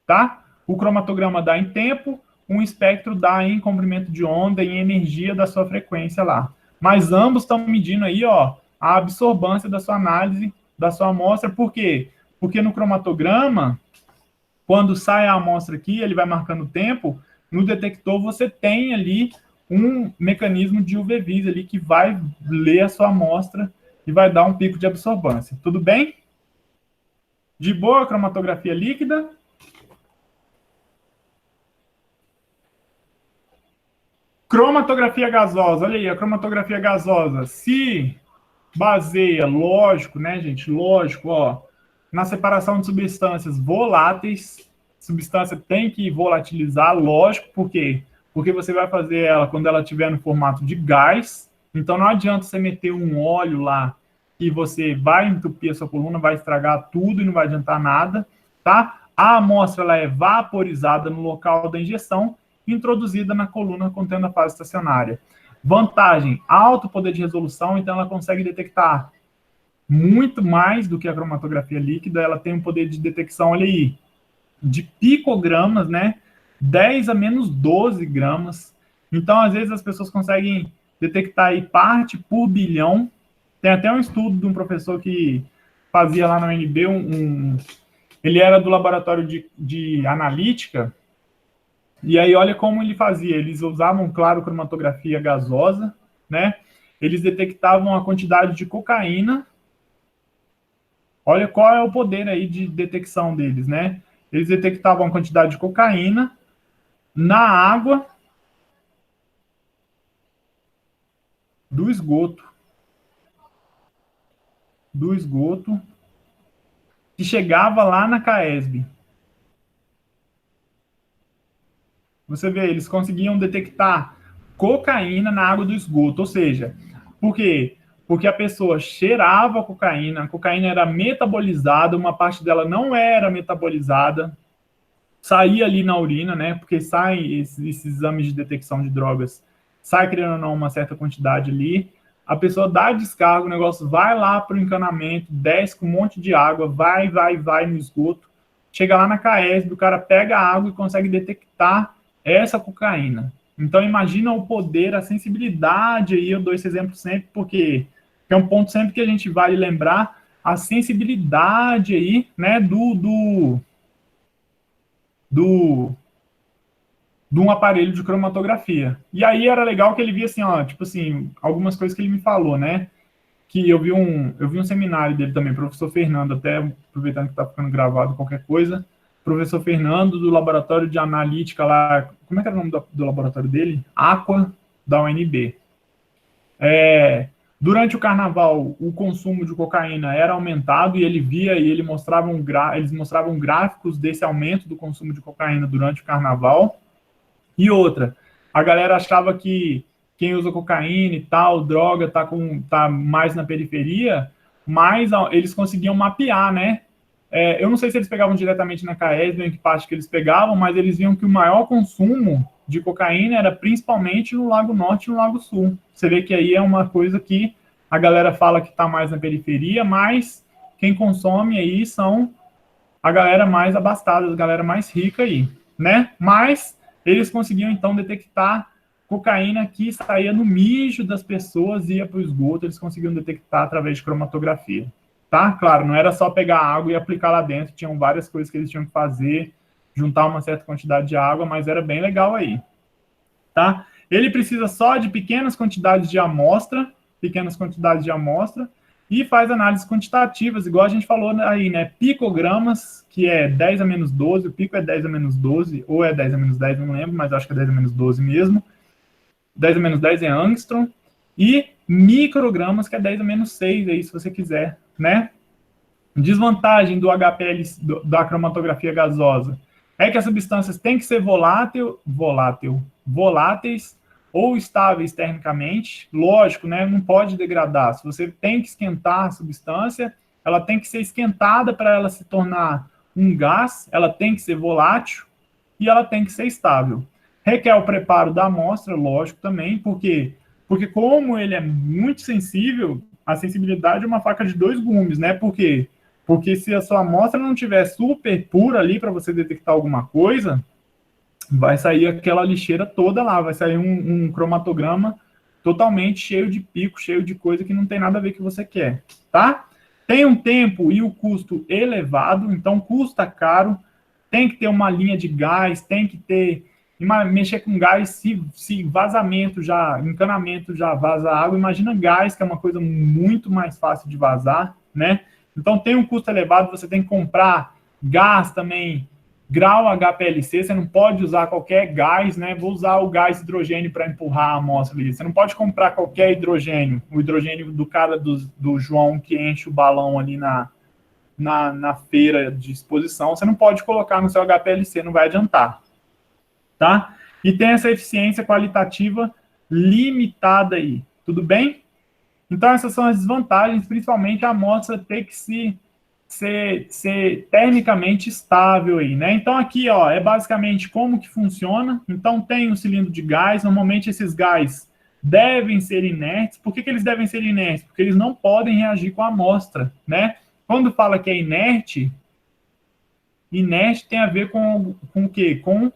tá? O cromatograma dá em tempo, um espectro dá em comprimento de onda, em energia da sua frequência lá. Mas ambos estão medindo aí, ó, a absorbância da sua análise, da sua amostra. Por quê? Porque no cromatograma, quando sai a amostra aqui, ele vai marcando o tempo, no detector você tem ali um mecanismo de UV-Vis ali que vai ler a sua amostra e vai dar um pico de absorvância. Tudo bem? De boa a cromatografia líquida? Cromatografia gasosa, olha aí, a cromatografia gasosa se baseia, lógico, né, gente, lógico, ó, na separação de substâncias voláteis. Substância tem que volatilizar, lógico, por quê? Porque você vai fazer ela quando ela estiver no formato de gás, então não adianta você meter um óleo lá e você vai entupir a sua coluna, vai estragar tudo e não vai adiantar nada, tá? A amostra ela é vaporizada no local da injeção, introduzida na coluna contendo a fase estacionária. Vantagem, alto poder de resolução, então ela consegue detectar muito mais do que a cromatografia líquida, ela tem um poder de detecção, olha aí, de picogramas, né? 10 a menos 12 gramas. Então, às vezes, as pessoas conseguem detectar aí parte por bilhão. Tem até um estudo de um professor que fazia lá na UNB, ele era do laboratório de analítica, e aí olha como ele fazia. Eles usavam, claro, cromatografia gasosa, né? Eles detectavam a quantidade de cocaína. Olha qual é o poder aí de detecção deles, né? Eles detectavam a quantidade de cocaína na água do esgoto. Que chegava lá na CAESB. Você vê, eles conseguiam detectar cocaína na água do esgoto, ou seja, por quê? Porque a pessoa cheirava a cocaína era metabolizada, uma parte dela não era metabolizada, saía ali na urina, né? Porque saem esses exames de detecção de drogas, sai querendo ou não uma certa quantidade ali, a pessoa dá descarga, o negócio vai lá para o encanamento, desce com um monte de água, vai no esgoto, chega lá na CAESB, o cara pega a água e consegue detectar essa cocaína. Então, imagina o poder, a sensibilidade aí, eu dou esse exemplo sempre, porque é um ponto sempre que a gente vale lembrar, a sensibilidade aí, né, de um aparelho de cromatografia. E aí era legal que ele via assim, ó, tipo assim, algumas coisas que ele me falou, né, que eu vi um seminário dele também, professor Fernando, até aproveitando que tá ficando gravado qualquer coisa, professor Fernando, do laboratório de analítica lá, como é que era o nome do laboratório dele? Aqua, da UNB. Durante o carnaval, o consumo de cocaína era aumentado e ele via e eles mostravam gráficos desse aumento do consumo de cocaína durante o carnaval. E outra, a galera achava que quem usa cocaína e tal, droga, tá mais na periferia, mas eles conseguiam mapear, né? Eu não sei se eles pegavam diretamente na CAESB ou em que parte que eles pegavam, mas eles viam que o maior consumo de cocaína era principalmente no Lago Norte e no Lago Sul. Você vê que aí é uma coisa que a galera fala que está mais na periferia, mas quem consome aí são a galera mais abastada, a galera mais rica aí, né? Mas eles conseguiam, então, detectar cocaína que saía no mijo das pessoas, ia para o esgoto, eles conseguiam detectar através de cromatografia, tá? Claro, não era só pegar água e aplicar lá dentro, tinham várias coisas que eles tinham que fazer, juntar uma certa quantidade de água, mas era bem legal aí, tá? Ele precisa só de pequenas quantidades de amostra, e faz análises quantitativas, igual a gente falou aí, né? Picogramas, que é 10 a menos 12, o pico é 10 a menos 12, ou é 10 a menos 10, não lembro, mas acho que é 10 a menos 12 mesmo. 10 a menos 10 é angstrom, e microgramas, que é 10 a menos 6, aí, se você quiser, né? Desvantagem do HPL, da cromatografia gasosa, é que as substâncias têm que ser voláteis ou estáveis termicamente. Lógico, né? Não pode degradar. Se você tem que esquentar a substância, ela tem que ser esquentada para ela se tornar um gás, ela tem que ser volátil e ela tem que ser estável. Requer o preparo da amostra, lógico, também, porque como ele é muito sensível, a sensibilidade é uma faca de dois gumes, né? Porque se a sua amostra não tiver super pura ali para você detectar alguma coisa, vai sair aquela lixeira toda lá, vai sair um cromatograma totalmente cheio de pico, cheio de coisa que não tem nada a ver com o que você quer, tá? Tem um tempo e o custo elevado, então custa caro, tem que ter uma linha de gás, tem que ter mexer com gás, se vazamento já, encanamento já vaza água, imagina gás, que é uma coisa muito mais fácil de vazar, né? Então tem um custo elevado, você tem que comprar gás também, grau HPLC, você não pode usar qualquer gás, né? Vou usar o gás hidrogênio para empurrar a amostra ali. Você não pode comprar qualquer hidrogênio, o hidrogênio do cara do João que enche o balão ali na feira de exposição, você não pode colocar no seu HPLC, não vai adiantar, tá? E tem essa eficiência qualitativa limitada aí, tudo bem? Então, essas são as desvantagens, principalmente a amostra ter que ser termicamente estável aí, né? Então, aqui, ó, é basicamente como que funciona. Então, tem um cilindro de gás, normalmente esses gás devem ser inertes. Por que eles devem ser inertes? Porque eles não podem reagir com a amostra, né? Quando fala que é inerte, inerte tem a ver com o quê? Com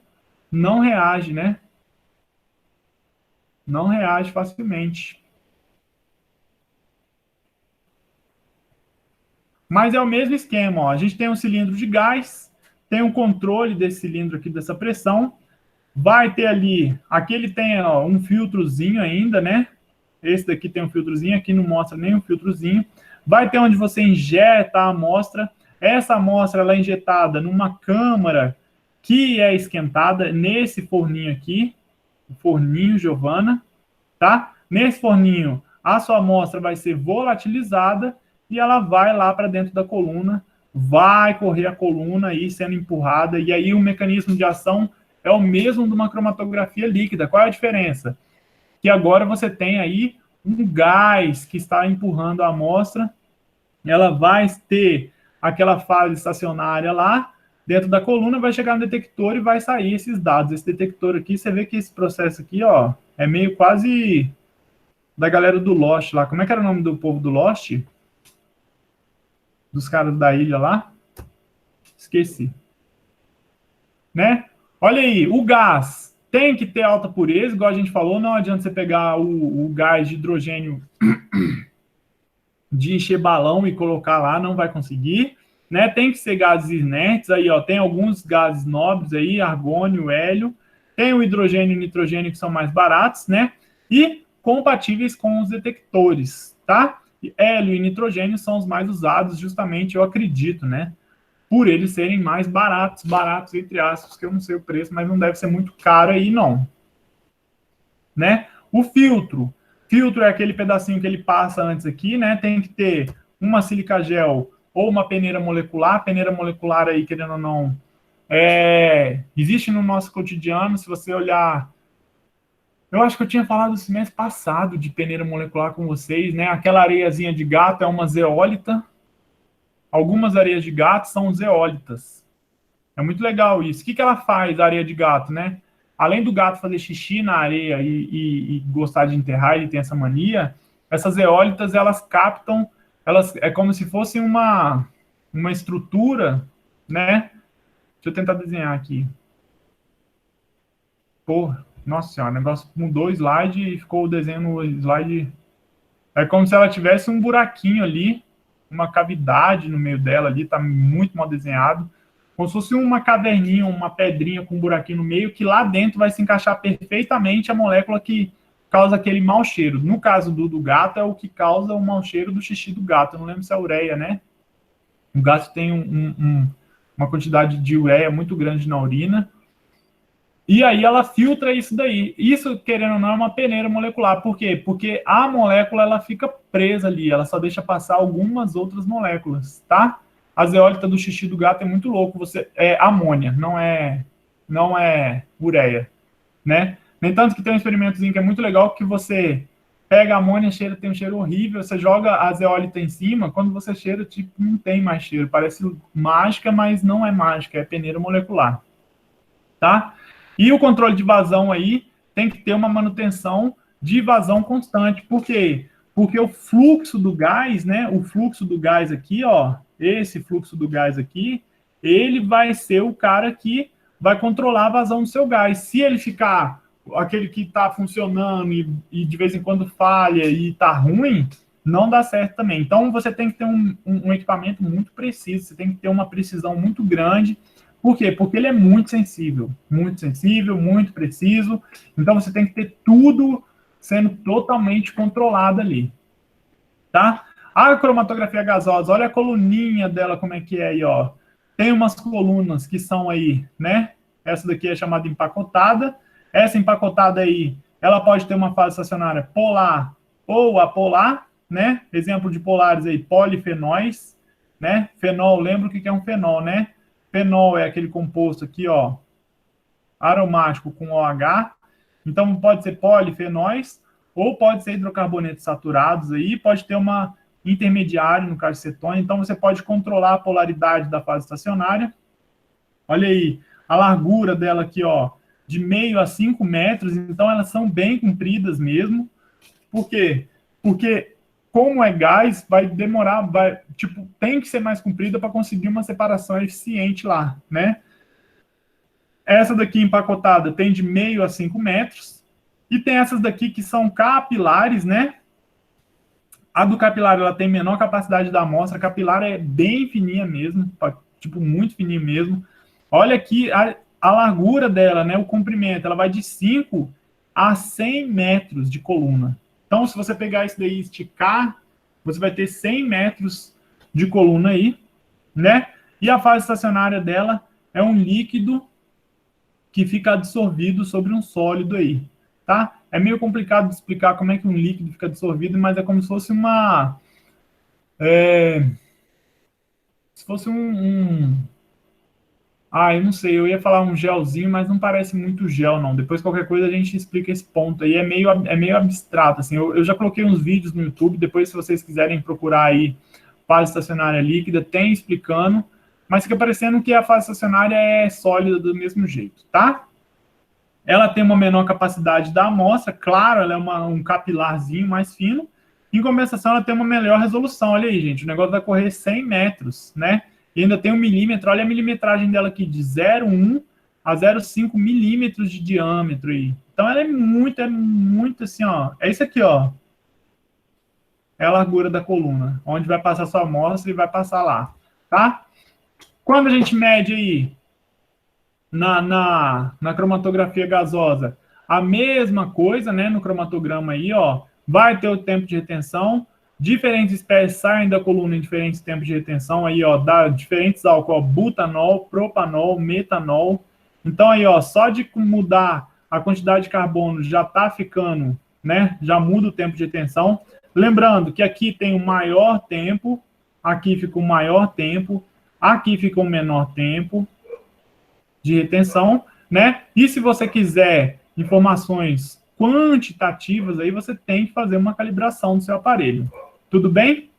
não reage, né? Não reage facilmente. Mas é o mesmo esquema, ó. A gente tem um cilindro de gás, tem um controle desse cilindro aqui, dessa pressão. Vai ter ali, aqui ele tem ó, um filtrozinho ainda, né? Esse daqui tem um filtrozinho, aqui não mostra nem um filtrozinho. Vai ter onde você injeta a amostra. Essa amostra ela é injetada numa câmara que é esquentada nesse forninho aqui, o forninho Giovana, tá? Nesse forninho, a sua amostra vai ser volatilizada e ela vai lá para dentro da coluna, vai correr a coluna aí sendo empurrada, e aí o mecanismo de ação é o mesmo de uma cromatografia líquida. Qual é a diferença? Que agora você tem aí um gás que está empurrando a amostra, ela vai ter aquela fase estacionária lá, dentro da coluna, vai chegar no detector e vai sair esses dados. Esse detector aqui, você vê que esse processo aqui, ó, é meio quase da galera do Lost lá. Como é que era o nome do povo do Lost? Dos caras da ilha lá? Esqueci. Né? Olha aí, o gás tem que ter alta pureza, igual a gente falou, não adianta você pegar o gás de hidrogênio de encher balão e colocar lá, não vai conseguir, né? Tem que ser gases inertes, aí ó, tem alguns gases nobres aí, argônio, hélio, tem o hidrogênio e o nitrogênio que são mais baratos, né? E compatíveis com os detectores, tá? E hélio e nitrogênio são os mais usados, justamente, eu acredito, né? Por eles serem mais baratos, baratos entre aspas, que eu não sei o preço, mas não deve ser muito caro aí, não. Né? O filtro é aquele pedacinho que ele passa antes aqui, né? Tem que ter uma sílica gel ou uma peneira molecular. A peneira molecular aí, querendo ou não, existe no nosso cotidiano. Se você olhar, eu acho que eu tinha falado esse mês passado de peneira molecular com vocês, né? Aquela areiazinha de gato é uma zeólita, algumas areias de gato são zeólitas. É muito legal isso. O que ela faz, a areia de gato, né? Além do gato fazer xixi na areia e gostar de enterrar, ele tem essa mania, essas eólitas, elas captam, elas, é como se fosse uma estrutura, né? Deixa eu tentar desenhar aqui. Porra, nossa senhora, o negócio mudou o slide e ficou o desenho no slide. É como se ela tivesse um buraquinho ali, uma cavidade no meio dela ali, tá muito mal desenhado. Como se fosse uma caverninha, uma pedrinha com um buraquinho no meio, que lá dentro vai se encaixar perfeitamente a molécula que causa aquele mau cheiro. No caso do gato, é o que causa o mau cheiro do xixi do gato. Eu não lembro se é ureia, né? O gato tem uma quantidade de ureia muito grande na urina. E aí ela filtra isso daí. Isso, querendo ou não, é uma peneira molecular. Por quê? Porque a molécula ela fica presa ali, ela só deixa passar algumas outras moléculas, tá? A zeólita do xixi do gato é muito louco. Você é amônia, não é ureia, né? No entanto, que tem um experimentozinho que é muito legal, que você pega a amônia, cheira, tem um cheiro horrível, você joga a zeólita em cima, quando você cheira, tipo, não tem mais cheiro. Parece mágica, mas não é mágica, é peneira molecular, tá? E o controle de vazão aí tem que ter uma manutenção de vazão constante. Por quê? Porque o fluxo do gás, né? O fluxo do gás aqui, ó, esse fluxo do gás aqui, ele vai ser o cara que vai controlar a vazão do seu gás. Se ele ficar aquele que está funcionando e de vez em quando falha e está ruim, não dá certo também. Então, você tem que ter um equipamento muito preciso, você tem que ter uma precisão muito grande. Por quê? Porque ele é muito sensível, muito preciso. Então, você tem que ter tudo sendo totalmente controlado ali, tá? A cromatografia gasosa, olha a coluninha dela, como é que é aí, ó. Tem umas colunas que são aí, né? Essa daqui é chamada empacotada. Essa empacotada aí, ela pode ter uma fase estacionária polar ou apolar, né? Exemplo de polares aí, polifenóis, né? Fenol, lembra o que é um fenol, né? Fenol é aquele composto aqui, ó, aromático com OH. Então, pode ser polifenóis ou pode ser hidrocarbonetos saturados aí, pode ter uma intermediário, no caso de cetona. Então, você pode controlar a polaridade da fase estacionária. Olha aí, a largura dela aqui, ó, de meio a 5 metros. Então, elas são bem compridas mesmo. Por quê? Porque como é gás, vai demorar, tem que ser mais comprida para conseguir uma separação eficiente lá, né? Essa daqui empacotada tem de meio a 5 metros, e tem essas daqui que são capilares, né? A do capilar, ela tem menor capacidade da amostra, a capilar é bem fininha mesmo, tipo, muito fininha mesmo. Olha aqui a largura dela, né? O comprimento, ela vai de 5 a 100 metros de coluna. Então, se você pegar isso daí e esticar, você vai ter 100 metros de coluna aí, né? E a fase estacionária dela é um líquido que fica absorvido sobre um sólido aí, tá? É meio complicado de explicar como é que um líquido fica absorvido, mas é como se fosse eu não sei, eu ia falar um gelzinho, mas não parece muito gel, não. Depois, qualquer coisa, a gente explica esse ponto aí. É meio abstrato, assim. Eu já coloquei uns vídeos no YouTube, depois, se vocês quiserem procurar aí fase estacionária líquida, tem explicando, mas fica parecendo que a fase estacionária é sólida do mesmo jeito, tá? Ela tem uma menor capacidade da amostra, claro, ela é um capilarzinho mais fino. Em compensação, ela tem uma melhor resolução. Olha aí, gente, o negócio vai correr 100 metros, né? E ainda tem 1 milímetro, olha a milimetragem dela aqui, de 0,1 a 0,5 milímetros de diâmetro aí. Então, ela é muito assim, ó. É isso aqui, ó. É a largura da coluna, onde vai passar sua amostra e vai passar lá, tá? Quando a gente mede aí na cromatografia gasosa, a mesma coisa, né? No cromatograma aí, ó, vai ter o tempo de retenção. Diferentes espécies saem da coluna em diferentes tempos de retenção. Aí, ó, dá diferentes álcool, butanol, propanol, metanol. Então, aí, ó, só de mudar a quantidade de carbono já tá ficando, né? Já muda o tempo de retenção. Lembrando que aqui tem o maior tempo, aqui fica o maior tempo, aqui fica o menor tempo de retenção, né? E se você quiser informações quantitativas, aí você tem que fazer uma calibração do seu aparelho. Tudo bem?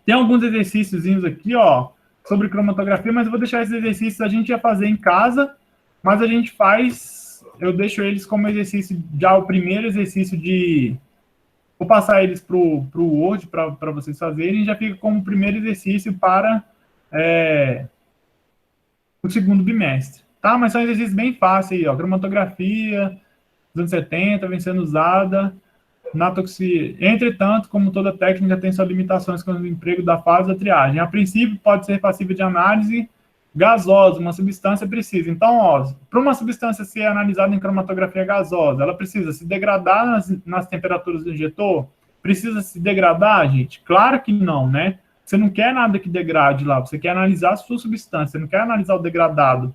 Tem alguns exercícios aqui, ó, sobre cromatografia, mas eu vou deixar esses exercícios, a gente ia fazer em casa, mas a gente faz, eu deixo eles como exercício, já o primeiro exercício de... Vou passar eles para o Word para vocês fazerem, já fica como primeiro exercício para o segundo bimestre, tá? Mas são exercícios bem fáceis aí, ó, cromatografia, dos anos 70, vem sendo usada, na toxi... Entretanto, como toda técnica tem suas limitações com o emprego da fase da triagem. A princípio, pode ser passível de análise gasosa, uma substância precisa. Então, ó, para uma substância ser analisada em cromatografia gasosa, ela precisa se degradar nas temperaturas do injetor? Precisa se degradar, gente? Claro que não, né? Você não quer nada que degrade lá, você quer analisar a sua substância, você não quer analisar o degradado.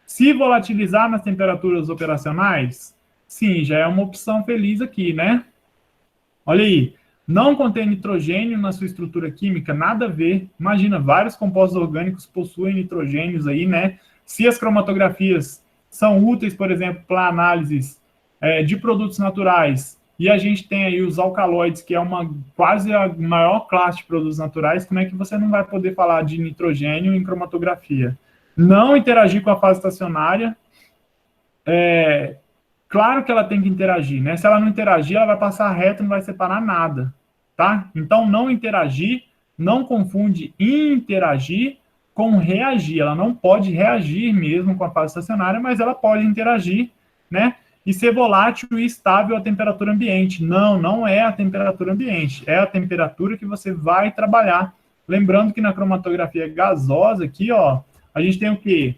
Se volatilizar nas temperaturas operacionais, sim, já é uma opção feliz aqui, né? Olha aí, não contém nitrogênio na sua estrutura química, nada a ver. Imagina, vários compostos orgânicos possuem nitrogênios aí, né? Se as cromatografias são úteis, por exemplo, para análises de produtos naturais, e a gente tem aí os alcaloides, que é quase a maior classe de produtos naturais, como é que você não vai poder falar de nitrogênio em cromatografia? Não interagir com a fase estacionária, claro que ela tem que interagir, né? Se ela não interagir, ela vai passar reto, não vai separar nada, tá? Então, não interagir, não confunde interagir com reagir. Ela não pode reagir mesmo com a fase estacionária, mas ela pode interagir, né? E ser volátil e estável à temperatura ambiente. Não, não é a temperatura ambiente, é a temperatura que você vai trabalhar. Lembrando que na cromatografia gasosa aqui, ó, a gente tem o quê?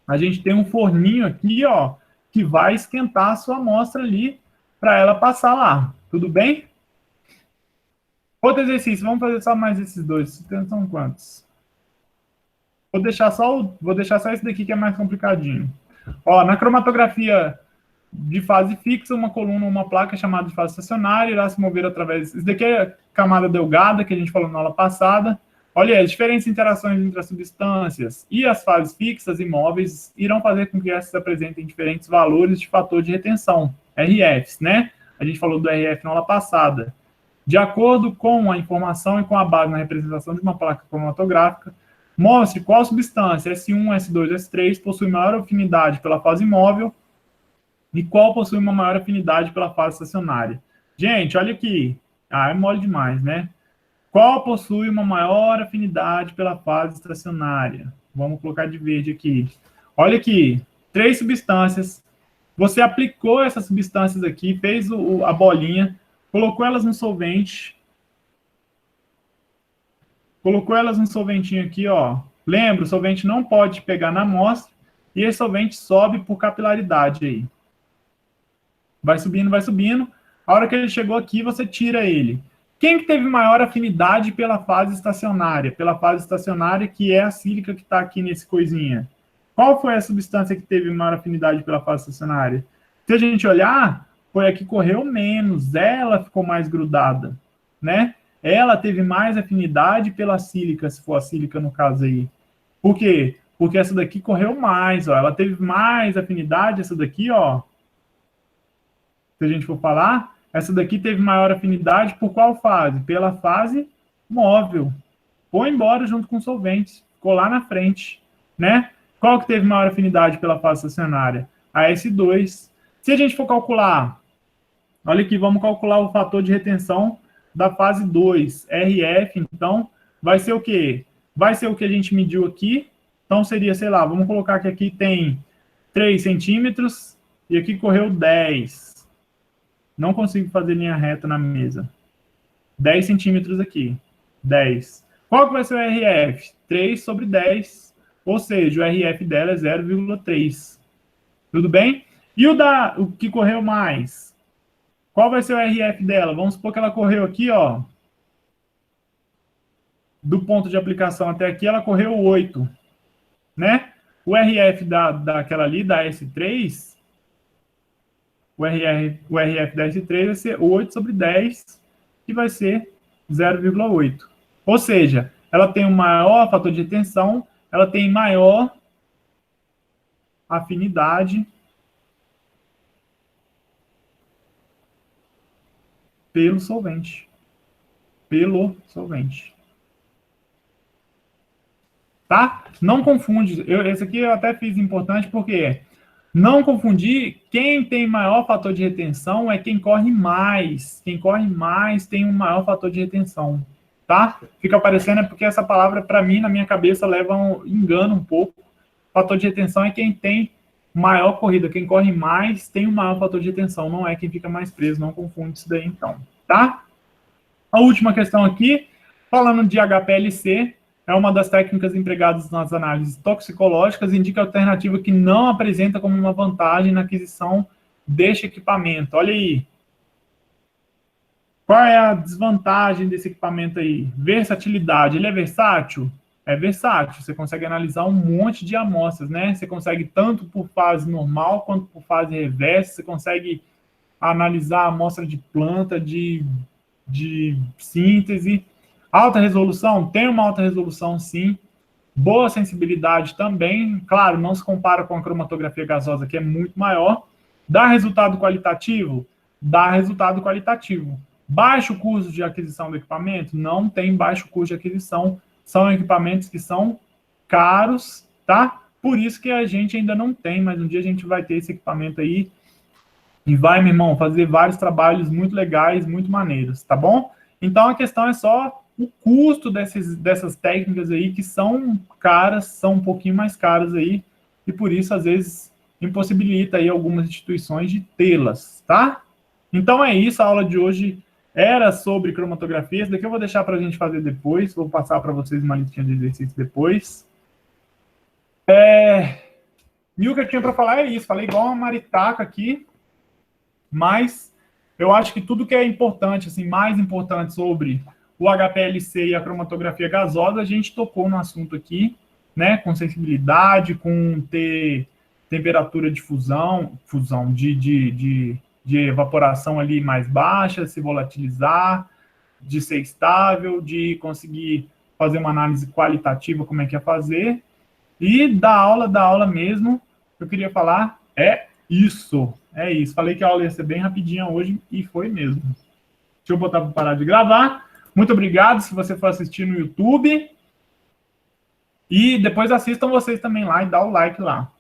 A gente tem um forninho aqui, ó, que vai esquentar a sua amostra ali para ela passar lá. Tudo bem? Outro exercício, vamos fazer só mais esses dois. São quantos? Vou deixar só esse daqui que é mais complicadinho. Ó, na cromatografia de fase fixa, uma coluna ou uma placa chamada de fase estacionária irá se mover através... Isso daqui é camada delgada, que a gente falou na aula passada. Olha aí, as diferentes interações entre as substâncias e as fases fixas e móveis irão fazer com que essas apresentem diferentes valores de fator de retenção, RFs, né? A gente falou do RF na aula passada. De acordo com a informação e com a base na representação de uma placa cromatográfica, mostre qual substância, S1, S2, S3, possui maior afinidade pela fase móvel e qual possui uma maior afinidade pela fase estacionária. Gente, olha aqui. É mole demais, né? Qual possui uma maior afinidade pela fase estacionária? Vamos colocar de verde aqui. Olha aqui, 3 substâncias. Você aplicou essas substâncias aqui, fez a bolinha, colocou elas no solvente. Colocou elas no solventinho aqui, ó. Lembra, o solvente não pode pegar na amostra e esse solvente sobe por capilaridade aí. Vai subindo, vai subindo. A hora que ele chegou aqui, você tira ele. Quem que teve maior afinidade pela fase estacionária? Pela fase estacionária, que é a sílica que está aqui nesse coisinha. Qual foi a substância que teve maior afinidade pela fase estacionária? Se a gente olhar, foi a que correu menos. Ela ficou mais grudada, né? Ela teve mais afinidade pela sílica, se for a sílica no caso aí. Por quê? Porque essa daqui correu mais, ó. Ela teve mais afinidade, essa daqui, ó. Se a gente for falar, essa daqui teve maior afinidade por qual fase? Pela fase móvel. Foi embora junto com solventes. Ficou lá na frente, né? Qual que teve maior afinidade pela fase estacionária? A S2. Se a gente for calcular, olha aqui, vamos calcular o fator de retenção da fase 2, RF, então, vai ser o quê? Vai ser o que a gente mediu aqui. Então, seria, sei lá, vamos colocar que aqui tem 3 centímetros e aqui correu 10. Não consigo fazer linha reta na mesa. 10 centímetros aqui. 10. Qual que vai ser o RF? 3 sobre 10. Ou seja, o RF dela é 0,3. Tudo bem? E o que correu mais? Qual vai ser o RF dela? Vamos supor que ela correu aqui, ó. Do ponto de aplicação até aqui, ela correu 8. Né? O RF daquela ali, da S3, o RF da S3 vai ser 8 sobre 10, que vai ser 0,8. Ou seja, ela tem um maior fator de retenção, ela tem maior afinidade pelo solvente. Pelo solvente. tá? Não confunde. Esse aqui eu até fiz importante porque não confundir, quem tem maior fator de retenção é quem corre mais. Quem corre mais tem um maior fator de retenção, tá? Fica parecendo, é porque essa palavra, para mim, na minha cabeça, engana um pouco. Fator de retenção é quem tem maior corrida. Quem corre mais tem um maior fator de retenção, não é quem fica mais preso. Não confunde isso daí, então, tá? A última questão aqui, falando de HPLC, é uma das técnicas empregadas nas análises toxicológicas, indica a alternativa que não apresenta como uma vantagem na aquisição deste equipamento. Olha aí. Qual é a desvantagem desse equipamento aí? Versatilidade. Ele é versátil? É versátil. Você consegue analisar um monte de amostras, né? Você consegue tanto por fase normal quanto por fase reversa. Você consegue analisar a amostra de planta, de síntese. Alta resolução? Tem uma alta resolução, sim. Boa sensibilidade também. Claro, não se compara com a cromatografia gasosa, que é muito maior. Dá resultado qualitativo? Dá resultado qualitativo. Baixo custo de aquisição do equipamento? Não tem baixo custo de aquisição. São equipamentos que são caros, tá? Por isso que a gente ainda não tem, mas um dia a gente vai ter esse equipamento aí e vai, meu irmão, fazer vários trabalhos muito legais, muito maneiros, tá bom? Então, a questão é só o custo dessas técnicas aí, que são caras, são um pouquinho mais caras aí, e por isso, às vezes, impossibilita aí algumas instituições de tê-las, tá? Então, é isso, a aula de hoje era sobre cromatografia. Esse daqui eu vou deixar para a gente fazer depois, vou passar para vocês uma listinha de exercícios depois. E o que eu tinha para falar é isso, falei igual uma maritaca aqui, mas eu acho que tudo que é importante, assim, mais importante sobre o HPLC e a cromatografia gasosa, a gente tocou no assunto aqui, né, com sensibilidade, com ter temperatura de de evaporação ali mais baixa, se volatilizar, de ser estável, de conseguir fazer uma análise qualitativa, como é que é fazer, e da aula mesmo, eu queria falar, é isso. Falei que a aula ia ser bem rapidinha hoje, e foi mesmo. Deixa eu botar para parar de gravar. Muito obrigado se você for assistir no YouTube. E depois assistam vocês também lá e dá o like lá.